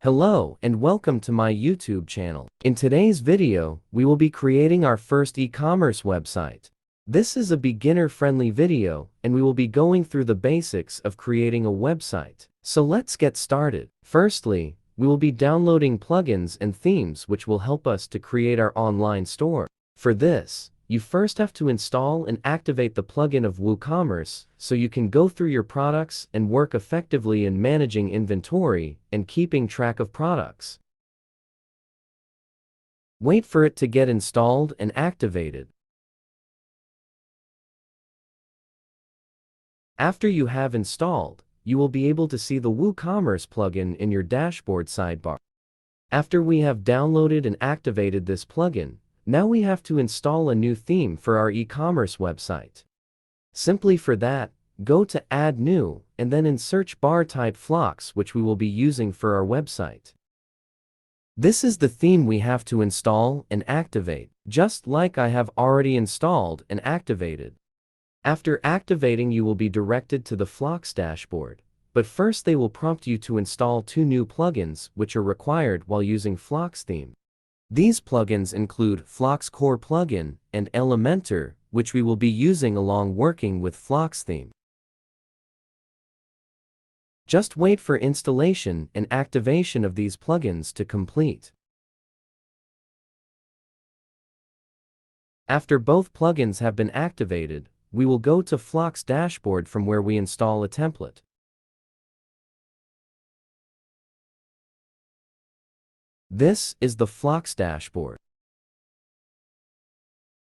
Hello and welcome to my YouTube channel. In today's video, we will be creating our first e-commerce website. This is a beginner-friendly video and we will be going through the basics of creating a website. So let's get started. Firstly, we will be downloading plugins and themes which will help us to create our online store. For this, you first have to install and activate the plugin of WooCommerce so you can go through your products and work effectively in managing inventory and keeping track of products. Wait for it to get installed and activated. After you have installed, you will be able to see the WooCommerce plugin in your dashboard sidebar. After we have downloaded and activated this plugin, now we have to install a new theme for our e-commerce website. Simply for that, go to Add New, and then in search bar type Flux, which we will be using for our website. This is the theme we have to install and activate, just like I have already installed and activated. After activating, you will be directed to the Flux dashboard, but first they will prompt you to install two new plugins which are required while using Flux theme. These plugins include Flux Core plugin and Elementor, which we will be using along working with Flux theme. Just wait for installation and activation of these plugins to complete. After both plugins have been activated, we will go to Flux dashboard from where we install a template. This is the Flux dashboard.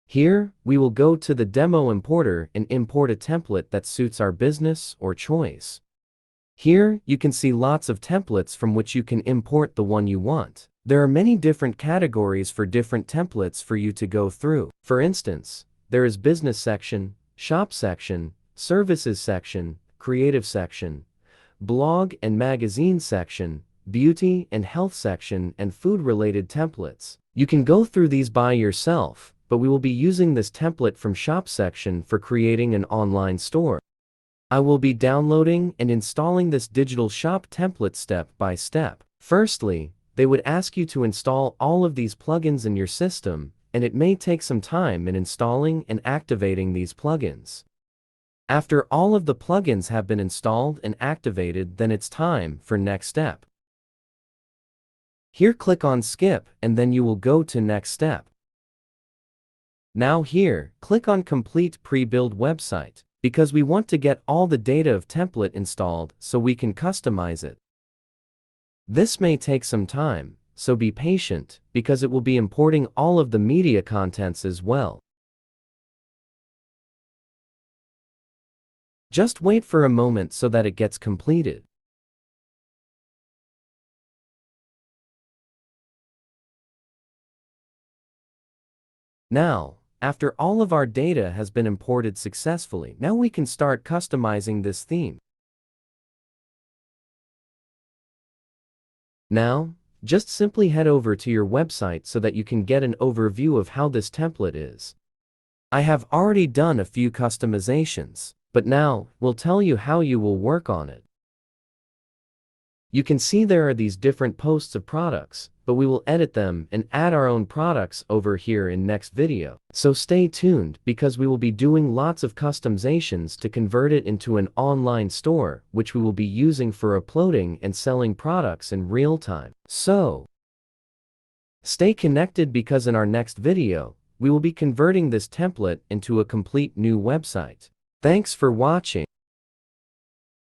Here, we will go to the demo importer and import a template that suits our business or choice. Here, you can see lots of templates from which you can import the one you want. There are many different categories for different templates for you to go through. For instance, there is business section, shop section, services section, creative section, blog and magazine section, beauty and health section, and food-related templates. You can go through these by yourself, but we will be using this template from shop section for creating an online store. I will be downloading and installing this digital shop template step by step. Firstly, they would ask you to install all of these plugins in your system, and it may take some time in installing and activating these plugins. After all of the plugins have been installed and activated, then it's time for next step. Here click on Skip and then you will go to Next Step. Now here, click on Complete Pre-Build Website, because we want to get all the data of template installed so we can customize it. This may take some time, so be patient, because it will be importing all of the media contents as well. Just wait for a moment so that it gets completed. Now, after all of our data has been imported successfully, now we can start customizing this theme. Now, just simply head over to your website so that you can get an overview of how this template is. I have already done a few customizations, but now, we'll tell you how you will work on it. You can see there are these different posts of products, but we will edit them and add our own products over here in next video. So stay tuned, because we will be doing lots of customizations to convert it into an online store, which we will be using for uploading and selling products in real time. So, stay connected, because in our next video, we will be converting this template into a complete new website. Thanks for watching.